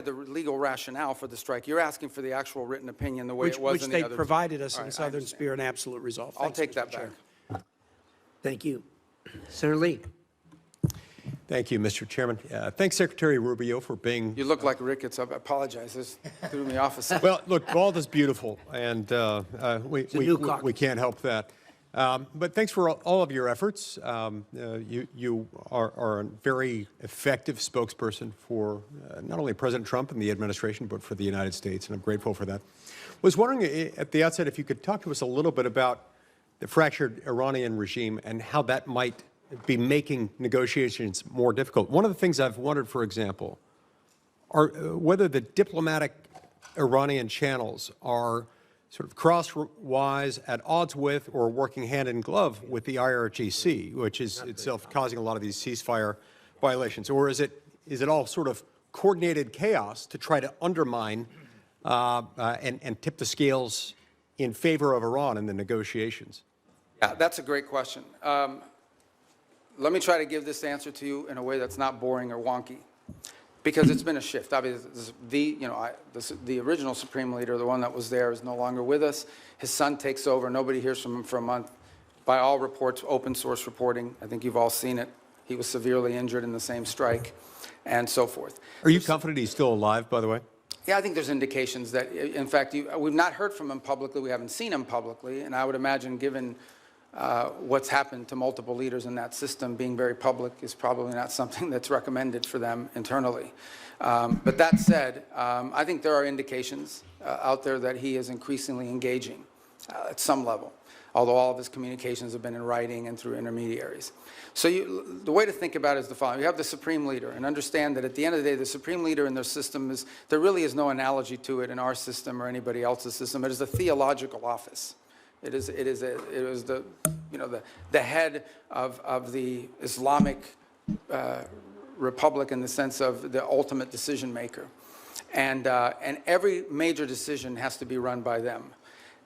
the legal rationale for the strike. You're asking for the actual written opinion the way it was in the other. Which they provided us in Southern Spear and Absolute Resolve. I'll take that back. Thank you. Senator Lee. Thank you, Mr. Chairman. Thanks, Secretary Rubio, for being... You look like Ricketts. I apologize. This threw me off a second. Well, look, bald is beautiful, and we can't help that. But thanks for all of your efforts. You are a very effective spokesperson for not only President Trump and the administration, but for the United States, and I'm grateful for that. Was wondering at the outset if you could talk to us a little bit about the fractured Iranian regime and how that might be making negotiations more difficult. One of the things I've wondered, for example, are whether the diplomatic Iranian channels are sort of crosswise, at odds with, or working hand in glove with the IRGC, which is itself causing a lot of these ceasefire violations, or is it all sort of coordinated chaos to try to undermine and tip the scales in favor of Iran in the negotiations? Yeah, that's a great question. Let me try to give this answer to you in a way that's not boring or wonky, because it's been a shift. Obviously, the original Supreme Leader, the one that was there, is no longer with us. His son takes over. Nobody hears from him for a month. By all reports, open source reporting, I think you've all seen it, he was severely injured in the same strike, and so forth. Are you confident he's still alive, by the way? Yeah, I think there's indications that, in fact, we've not heard from him publicly. We haven't seen him publicly, and I would imagine, given what's happened to multiple leaders in that system, being very public is probably not something that's recommended for them internally. But that said, I think there are indications out there that he is increasingly engaging at some level, although all of his communications have been in writing and through intermediaries. So the way to think about it is the following. You have the Supreme Leader, and understand that at the end of the day, the Supreme Leader in their system there really is no analogy to it in our system or anybody else's system. It is a theological office. It was the head of the Islamic Republic in the sense of the ultimate decision maker, and every major decision has to be run by them.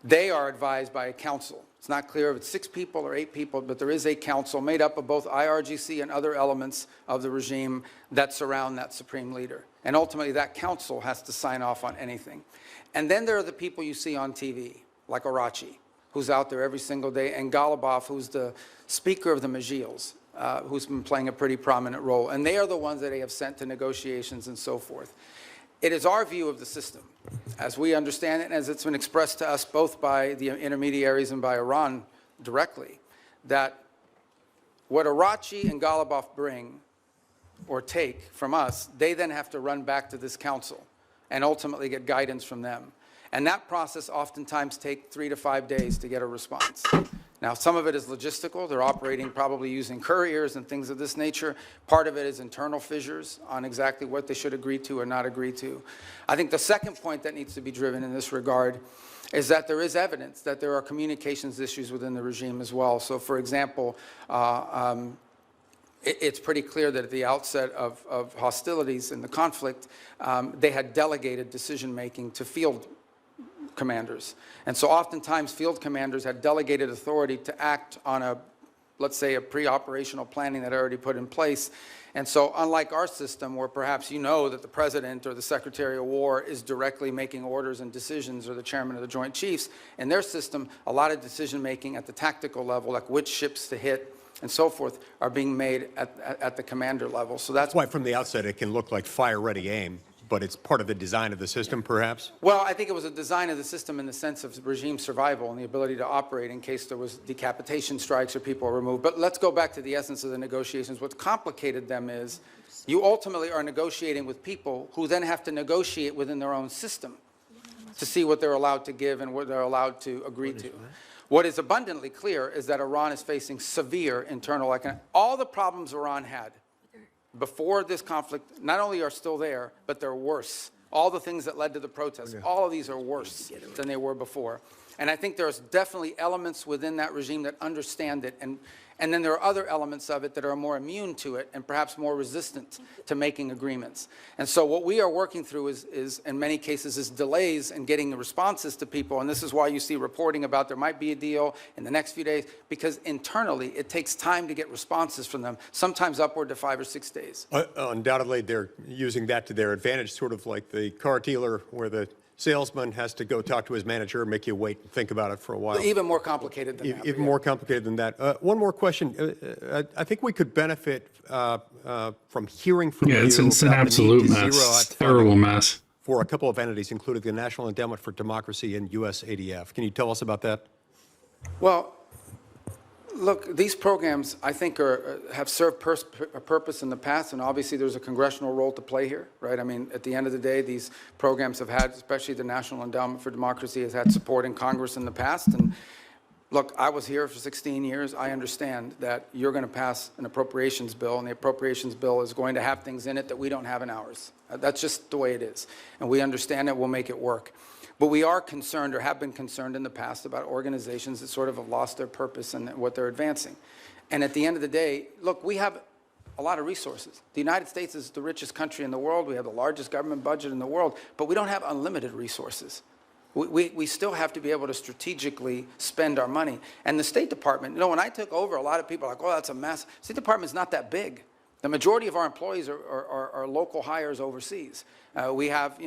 They are advised by a council. It's not clear if it's 6 people or 8 people, but there is a council made up of both IRGC and other elements of the regime that surround that Supreme Leader. And ultimately, that council has to sign off on anything. And then there are the people you see on TV, like Arachi, who's out there every single day, and Ghalibaf, who's the Speaker of the Majils, who's been playing a pretty prominent role. And they are the ones that they have sent to negotiations and so forth. It is our view of the system, as we understand it, and as it's been expressed to us both by the intermediaries and by Iran directly, that what Arachi and Ghalibaf bring or take from us, they then have to run back to this council and ultimately get guidance from them. And that process oftentimes takes 3 to 5 days to get a response. Now, some of it is logistical. They're operating probably using couriers and things of this nature. Part of it is internal fissures on exactly what they should agree to or not agree to. I think the second point that needs to be driven in this regard is that there is evidence that there are communications issues within the regime as well. So, for example, it's pretty clear that at the outset of hostilities in the conflict, they had delegated decision-making to field commanders. And so oftentimes field commanders had delegated authority to act on let's say, a pre-operational planning that had already put in place. And so unlike our system, where perhaps you know that the President or the Secretary of War is directly making orders and decisions, or the Chairman of the Joint Chiefs, in their system, a lot of decision-making at the tactical level, like which ships to hit and so forth, are being made at the commander level. So that's why from the outset it can look like fire-ready aim, but it's part of the design of the system, perhaps? Well, I think it was a design of the system in the sense of regime survival and the ability to operate in case there was decapitation strikes or people were removed. But let's go back to the essence of the negotiations. What complicated them is you ultimately are negotiating with people who then have to negotiate within their own system to see what they're allowed to give and what they're allowed to agree to. What is abundantly clear is that Iran is facing severe internal economic. All the problems Iran had before this conflict not only are still there, but they're worse. All the things that led to the protests, all of these are worse than they were before. And I think there's definitely elements within that regime that understand it And then there are other elements of it that are more immune to it and perhaps more resistant to making agreements. And so what we are working through is in many cases, is delays in getting the responses to people. And this is why you see reporting about there might be a deal in the next few days, because internally it takes time to get responses from them, sometimes upward to 5 or 6 days. Undoubtedly, they're using that to their advantage, sort of like the car dealer where the salesman has to go talk to his manager and make you wait and think about it for a while. Even more complicated than that. Even more complicated than that. One more question. I think we could benefit from hearing from you. It's an about the need absolute to mess. zero out It's a terrible funding mess. for a couple of entities, including the National Endowment for Democracy and US ADF. Can you tell us about that? Well, look, these programs, I think, have served a purpose in the past, and obviously there's a congressional role to play here, right? I mean, at the end of the day, these programs have had, especially the National Endowment for Democracy, has had support in Congress in the past. And look, I was here for 16 years. I understand that you're going to pass an appropriations bill, and the appropriations bill is going to have things in it that we don't have in ours. That's just the way it is. And we understand it. We'll make it work. But we are concerned, or have been concerned in the past, about organizations that sort of have lost their purpose and what they're advancing. And at the end of the day, look, we have a lot of resources. The United States is the richest country in the world. We have the largest government budget in the world, but we don't have unlimited resources. We still have to be able to strategically spend our money. And the State Department, when I took over, a lot of people are like, oh, that's a mess. State Department's not that big. The majority of our employees are local hires overseas. We have,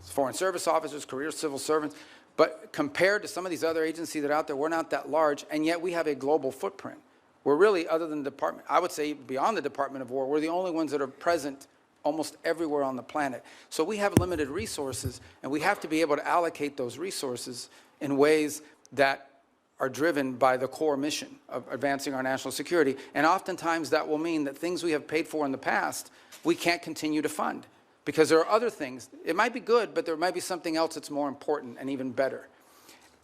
foreign service officers, career civil servants, but compared to some of these other agencies that are out there, we're not that large, and yet we have a global footprint. We're really, other than the department, I would say beyond the Department of War, we're the only ones that are present almost everywhere on the planet. So we have limited resources, and we have to be able to allocate those resources in ways that are driven by the core mission of advancing our national security. And oftentimes that will mean that things we have paid for in the past, we can't continue to fund. Because there are other things. It might be good, but there might be something else that's more important and even better.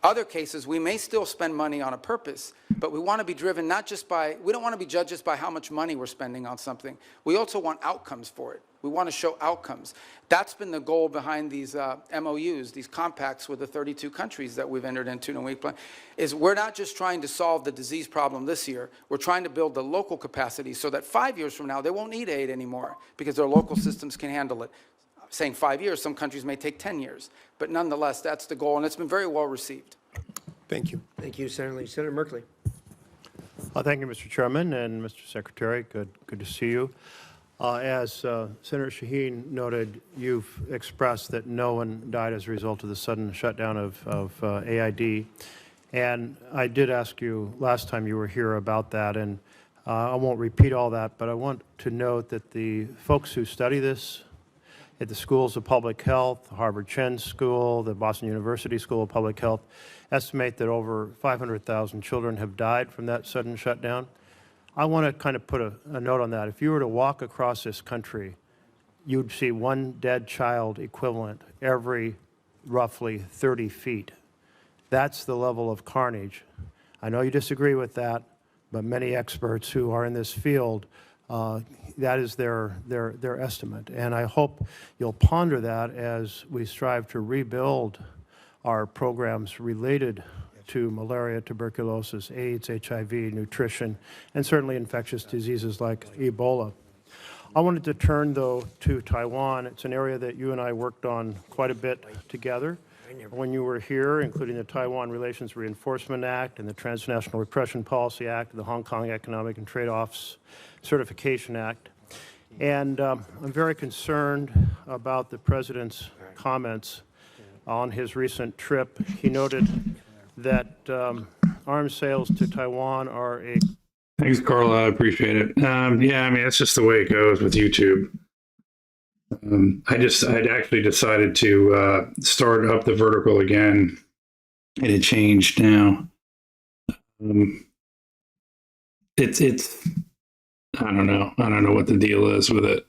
Other cases, we may still spend money on a purpose, but we want to be driven not just by, we don't want to be judged just by how much money we're spending on something. We also want outcomes for it. We want to show outcomes. That's been the goal behind these MOUs, these compacts with the 32 countries that we've entered into in a week plan, is we're not just trying to solve the disease problem this year. We're trying to build the local capacity so that 5 years from now, they won't need aid anymore because their local systems can handle it. Saying 5 years, some countries may take 10 years. But nonetheless, that's the goal, and it's been very well received. Thank you. Thank you, Senator Lee. Senator Merkley. Thank you, Mr. Chairman and Mr. Secretary. Good to see you. As Senator Shaheen noted, you've expressed that no one died as a result of the sudden shutdown of AID. And I did ask you last time you were here about that, and I won't repeat all that, but I want to note that the folks who study this at the schools of public health, the Harvard Chen School, the Boston University School of Public Health, estimate that over 500,000 children have died from that sudden shutdown. I want to kind of put a note on that. If you were to walk across this country, you'd see one dead child equivalent every roughly 30 feet. That's the level of carnage. I know you disagree with that, but many experts who are in this field, that is their estimate. And I hope you'll ponder that as we strive to rebuild our programs related to malaria, tuberculosis, AIDS, HIV, nutrition, and certainly infectious diseases like Ebola. I wanted to turn, though, to Taiwan. It's an area that you and I worked on quite a bit together when you were here, including the Taiwan Relations Reinforcement Act and the Transnational Repression Policy Act, the Hong Kong Economic and Trade Office Certification Act. And I'm very concerned about the President's comments on his recent trip. He noted that arms sales to Taiwan are a... Thanks, Carla. I appreciate it. Yeah, I mean, that's just the way it goes with YouTube. I'd actually decided to start up the vertical again, and it changed now. It's I don't know. I don't know what the deal is with it.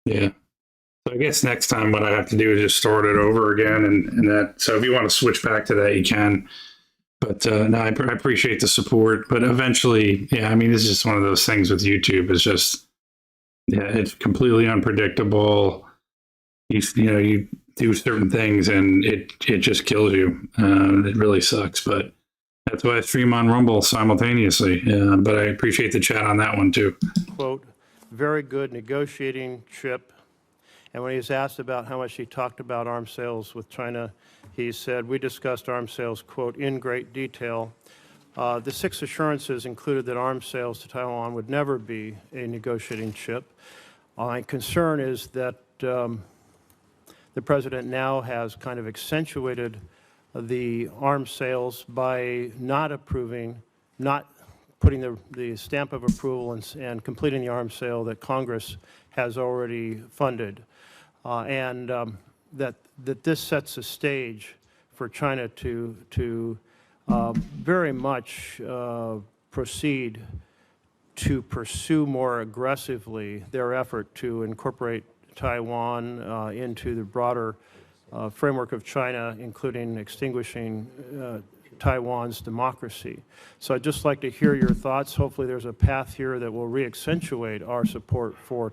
Yeah. So I guess next time what I have to do is just start it over again, and that. So if you want to switch back to that, you can. But no, I appreciate the support. But eventually, yeah, I mean, it's just one of those things with YouTube. It's just, yeah, it's completely unpredictable. You do certain things, and it just kills you. It really sucks. But That's why I stream on Rumble simultaneously. But I appreciate the chat on that one too. Quote, very good negotiating chip. And when he was asked about how much he talked about arms sales with China, he said, we discussed arms sales, quote, in great detail. The 6 assurances included that arms sales to Taiwan would never be a negotiating chip. My concern is that the president now has kind of accentuated the arms sales by not approving, not putting the stamp of approval and completing the arms sale that Congress has already funded. That this sets a stage for China to very much proceed to pursue more aggressively their effort to incorporate Taiwan into the broader framework of China, including extinguishing Taiwan's democracy. So I'd just like to hear your thoughts. Hopefully there's a path here that will re-accentuate our support for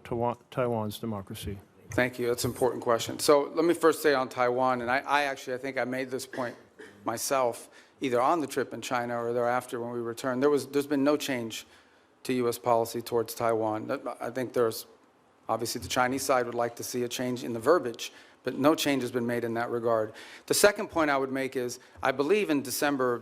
Taiwan's democracy. Thank you. That's an important question. So let me first say on Taiwan, and I think I made this point myself, either on the trip in China or thereafter when we returned. There's been no change to U.S. policy towards Taiwan. I think there's, obviously the Chinese side would like to see a change in the verbiage, but no change has been made in that regard. The second point I would make is, I believe in December,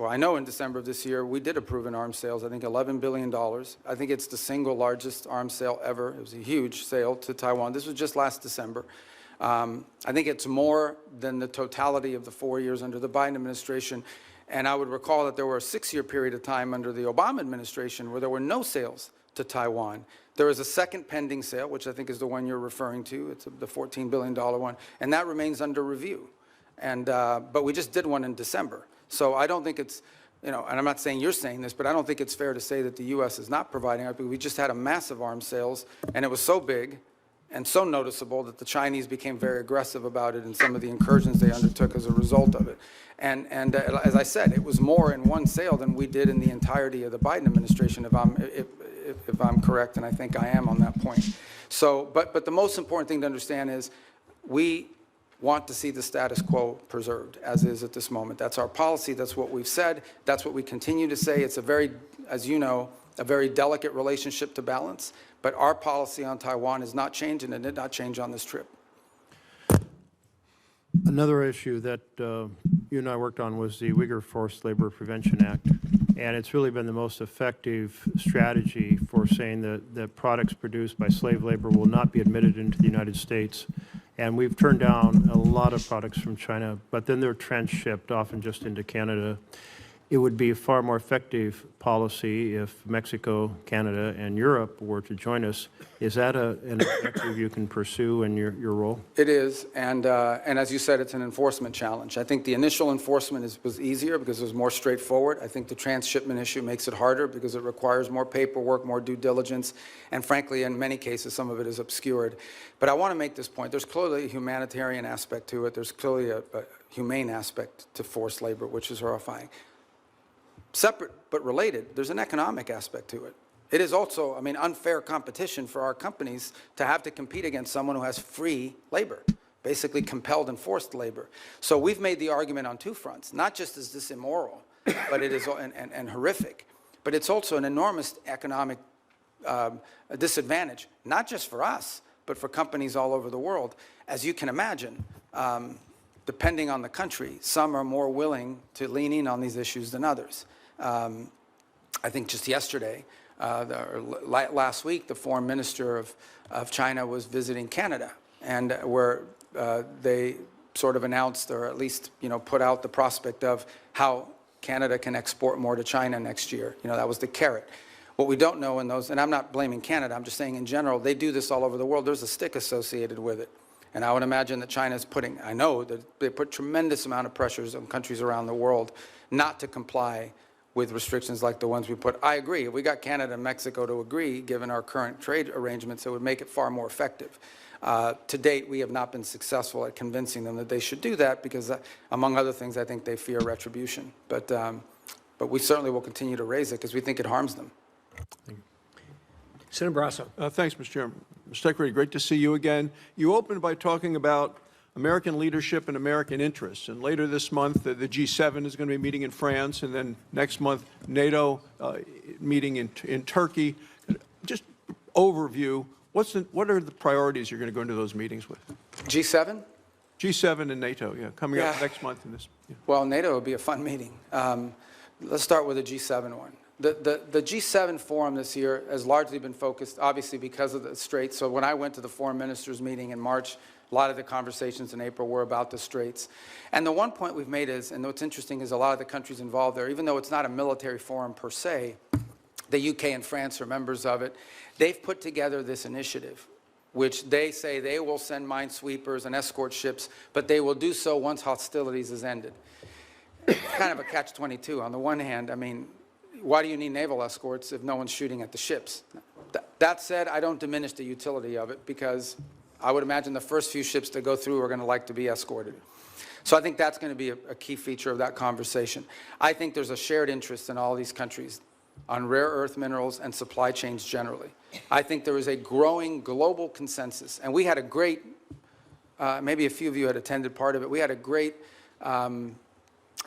I know in December of this year, we did approve an arms sales, I think $11 billion. I think it's the single largest arms sale ever. It was a huge sale to Taiwan. This was just last December. I think it's more than the totality of the 4 years under the Biden administration. And I would recall that there were a 6-year period of time under the Obama administration where there were no sales to Taiwan. There is a second pending sale, which I think is the one you're referring to. It's the $14 billion one, and that remains under review. And but we just did one in December. So I don't think it's, and I'm not saying you're saying this, but I don't think it's fair to say that the U.S. is not providing it. We just had a massive arms sales, and it was so big and so noticeable that the Chinese became very aggressive about it and some of the incursions they undertook as a result of it. And as I said, it was more in one sale than we did in the entirety of the Biden administration, if I'm correct, and I think I am on that point. So, but the most important thing to understand is we want to see the status quo preserved as is at this moment. That's our policy. That's what we've said. That's what we continue to say. It's a very, as you know, a very delicate relationship to balance. But our policy on Taiwan has not changed, and it did not change on this trip. Another issue that you and I worked on was the Uyghur Forced Labor Prevention Act. And it's really been the most effective strategy for saying that products produced by slave labor will not be admitted into the United States. And we've turned down a lot of products from China, but then they're transshipped, often just into Canada. It would be a far more effective policy if Mexico, Canada, and Europe were to join us. Is that an objective you can pursue in your role? It is, and as you said, it's an enforcement challenge. I think the initial enforcement was easier because it was more straightforward. I think the transshipment issue makes it harder because it requires more paperwork, more due diligence, and frankly, in many cases, some of it is obscured. But I want to make this point. There's clearly a humanitarian aspect to it. There's clearly a humane aspect to forced labor, which is horrifying. Separate but related, there's an economic aspect to it. It is also, unfair competition for our companies to have to compete against someone who has free labor, basically compelled and forced labor. So we've made the argument on two fronts. Not just is this immoral, but it is and horrific, but it's also an enormous economic disadvantage, not just for us, but for companies all over the world. As you can imagine, depending on the country, some are more willing to lean in on these issues than others. I think just yesterday, last week, the foreign minister of China was visiting Canada, and where they sort of announced, or at least put out the prospect of how Canada can export more to China next year. That was the carrot. What we don't know in those, and I'm not blaming Canada, I'm just saying in general, they do this all over the world. There's a stick associated with it. And I would imagine that China's I know that they put tremendous amount of pressures on countries around the world not to comply with restrictions like the ones we put. I agree. If we got Canada and Mexico to agree, given our current trade arrangements, it would make it far more effective. To date, we have not been successful at convincing them that they should do that because, among other things, I think they fear retribution. But we certainly will continue to raise it because we think it harms them. Senator Barrasso. Thanks, Mr. Chairman. Mr. Secretary, great to see you again. You opened by talking about American leadership and American interests. And later this month, the G7 is going to be meeting in France, and then next month, NATO meeting in Turkey. Just overview, what are the priorities you're going to go into those meetings with? G7? G7 and NATO, yeah, coming up next month in this. Yeah. Well, NATO would be a fun meeting. Let's start with the G7 one. The G7 forum this year has largely been focused, obviously, because of the Straits. So when I went to the foreign ministers meeting in March, a lot of the conversations in April were about the Straits. And the one point we've made is, and what's interesting is a lot of the countries involved there, even though it's not a military forum per se, the UK and France are members of it, they've put together this initiative, which they say they will send minesweepers and escort ships, but they will do so once hostilities is ended. It's kind of a catch-22. On the one hand, I mean, why do you need naval escorts if no one's shooting at the ships? That said, I don't diminish the utility of it, because I would imagine the first few ships to go through are going to like to be escorted. So I think that's going to be a key feature of that conversation. I think there's a shared interest in all these countries on rare earth minerals and supply chains generally. I think there is a growing global consensus. And we had a great, maybe a few of you had attended part of it, we had a great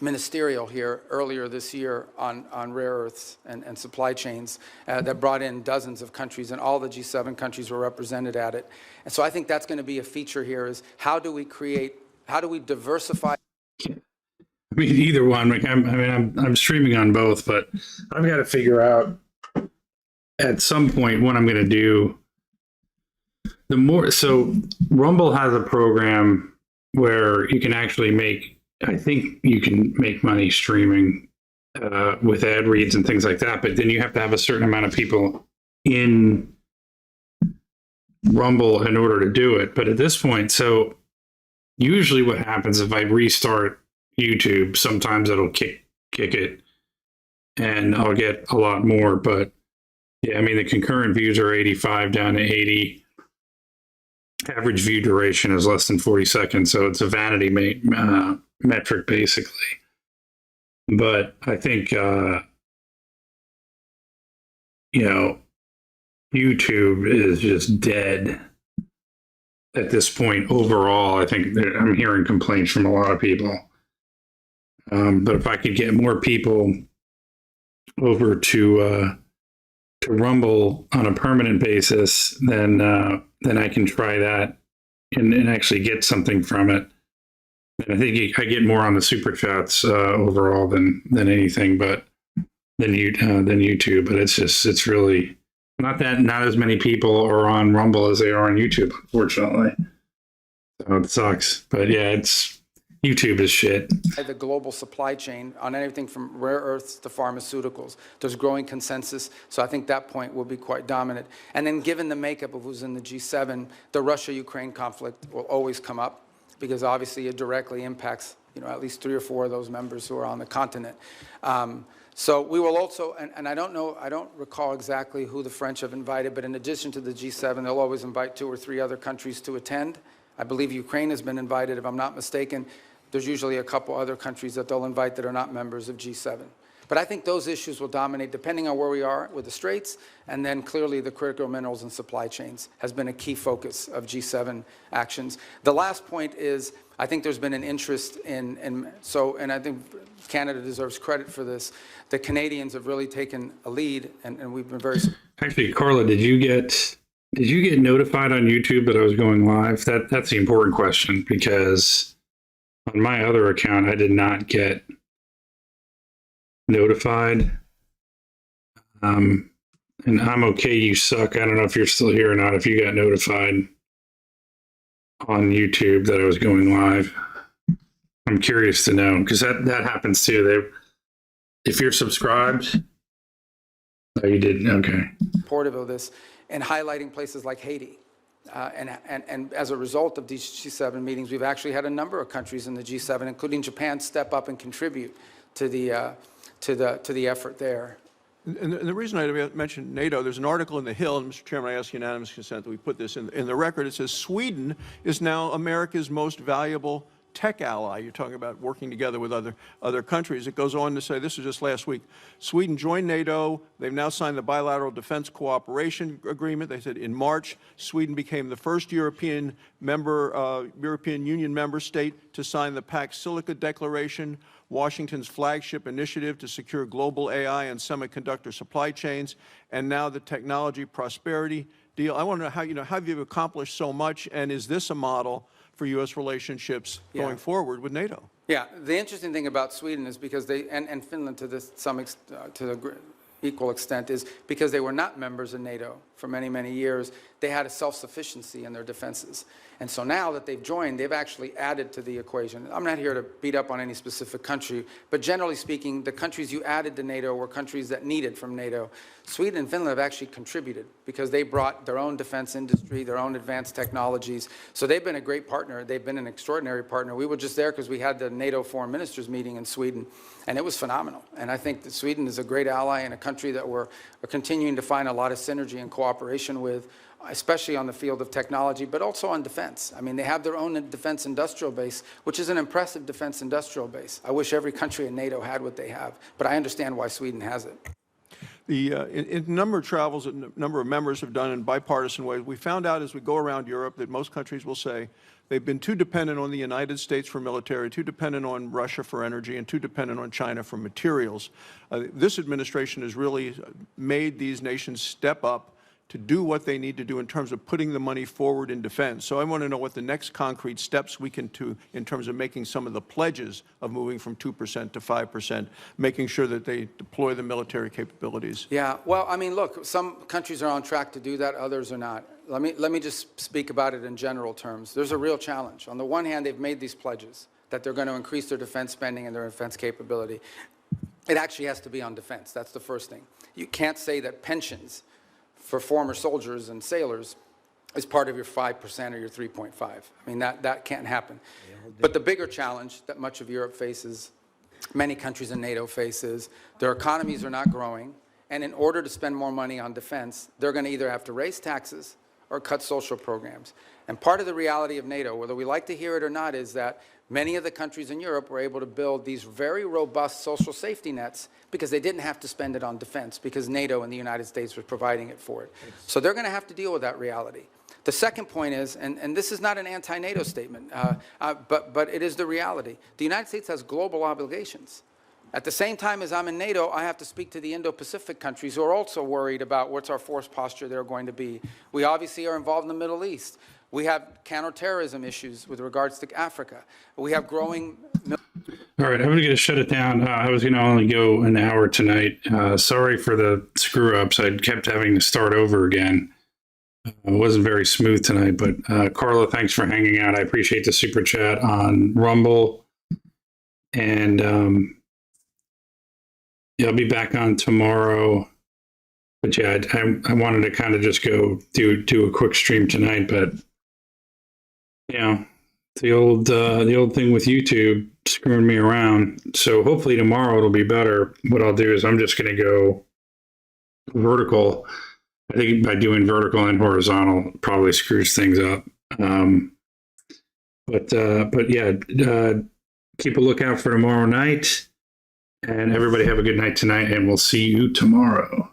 ministerial here earlier this year on rare earths and supply chains that brought in dozens of countries, and all the G7 countries were represented at it. And so I think that's going to be a feature here, is how do we diversify? I mean, either one. Like, I'm streaming on both, but I've got to figure out at some point what I'm going to do. So Rumble has a program where you can actually I think you can make money streaming with ad reads and things like that, but then you have to have a certain amount of people in Rumble in order to do it. But at this point, so usually what happens if I restart YouTube, sometimes it'll kick it and I'll get a lot more. But yeah, I mean, the concurrent views are 85 down to 80. Average view duration is less than 40 seconds. So it's a vanity metric basically. But I think, YouTube is just dead at this point overall. I think I'm hearing complaints from a lot of people. But if I could get more people over to Rumble on a permanent basis, then I can try that and actually get something from it. And I think I get more on the super chats overall than anything, but than YouTube. But it's really not as many people are on Rumble as they are on YouTube, unfortunately. So it sucks. But yeah, YouTube is shit. The global supply chain on anything from rare earths to pharmaceuticals. There's growing consensus, so I think that point will be quite dominant. And then given the makeup of who's in the G7, the Russia-Ukraine conflict will always come up, because obviously it directly impacts, at least 3 or 4 of those members who are on the continent. So we will also, and I don't recall exactly who the French have invited, but in addition to the G7, they'll always invite 2 or 3 other countries to attend. I believe Ukraine has been invited, if I'm not mistaken. There's usually a couple other countries that they'll invite that are not members of G7. But I think those issues will dominate depending on where we are with the Straits, and then clearly the critical minerals and supply chains has been a key focus of G7 actions. The last point is, I think there's been an interest and I think Canada deserves credit for this. The Canadians have really taken a lead, and we've been very... Actually, Carla, did you get notified on YouTube that I was going live? That's the important question, because on my other account, I did not get notified. And I'm okay, you suck. I don't know if you're still here or not, if you got notified on YouTube that I was going live. I'm curious to know, because that happens too. If you're subscribed, oh, you did, okay. Supportive of this and highlighting places like Haiti. And as a result of these G7 meetings, we've actually had a number of countries in the G7, including Japan, step up and contribute to the effort there. And the reason I mentioned NATO, there's an article in The Hill, and Mr. Chairman, I ask unanimous consent that we put this in the record. It says Sweden is now America's most valuable tech ally. You're talking about working together with other countries. It goes on to say, this is just last week, Sweden joined NATO. They've now signed the bilateral defense cooperation agreement. They said in March, Sweden became the first European Union member state to sign the Pax Silica Declaration, Washington's flagship initiative to secure global AI and semiconductor supply chains, and now the technology prosperity deal. I want to know how you've accomplished so much, and is this a model for U.S. relationships going forward with NATO? Yeah, the interesting thing about Sweden is because they, and Finland to this to the equal extent, is because they were not members of NATO for many, many years, they had a self-sufficiency in their defenses. And so now that they've joined, they've actually added to the equation. I'm not here to beat up on any specific country, but generally speaking, the countries you added to NATO were countries that needed from NATO. Sweden and Finland have actually contributed because they brought their own defense industry, their own advanced technologies. So they've been a great partner. They've been an extraordinary partner. We were just there because we had the NATO foreign ministers meeting in Sweden, and it was phenomenal. And I think that Sweden is a great ally and a country that we're continuing to find a lot of synergy and cooperation with, especially on the field of technology, but also on defense. I mean, they have their own defense industrial base, which is an impressive defense industrial base. I wish every country in NATO had what they have, but I understand why Sweden has it. In a number of travels that a number of members have done in bipartisan ways, we found out as we go around Europe that most countries will say they've been too dependent on the United States for military, too dependent on Russia for energy, and too dependent on China for materials. This administration has really made these nations step up to do what they need to do in terms of putting the money forward in defense. So I want to know what the next concrete steps we can do in terms of making some of the pledges of moving from 2% to 5%, making sure that they deploy the military capabilities. Yeah, well, I mean, look, some countries are on track to do that, others are not. Let me just speak about it in general terms. There's a real challenge. On the one hand, they've made these pledges that they're going to increase their defense spending and their defense capability. It actually has to be on defense. That's the first thing. You can't say that pensions for former soldiers and sailors is part of your 5% or your 3.5. I mean, that can't happen. But the bigger challenge that much of Europe faces, many countries in NATO faces, their economies are not growing, and in order to spend more money on defense, they're going to either have to raise taxes or cut social programs. And part of the reality of NATO, whether we like to hear it or not, is that many of the countries in Europe were able to build these very robust social safety nets because they didn't have to spend it on defense because NATO and the United States was providing it for it. So they're going to have to deal with that reality. The second point is, and this is not an anti-NATO statement, but it is the reality. The United States has global obligations. At the same time as I'm in NATO, I have to speak to the Indo-Pacific countries who are also worried about what's our force posture they're going to be. We obviously are involved in the Middle East. We have counterterrorism issues with regards to Africa. We have growing... All right, I'm going to shut it down. I was going to only go an hour tonight. Sorry for the screw-ups. I kept having to start over again. It wasn't very smooth tonight, but Carla, thanks for hanging out. I appreciate the super chat on Rumble. And yeah, I'll be back on tomorrow. But yeah, I wanted to kind of just go do a quick stream tonight, but you know, the old thing with YouTube screwing me around. So hopefully tomorrow it'll be better. What I'll do is I'm just going to go vertical. I think by doing vertical and horizontal probably screws things up. But yeah, keep a lookout for tomorrow night. And everybody have a good night tonight, and we'll see you tomorrow.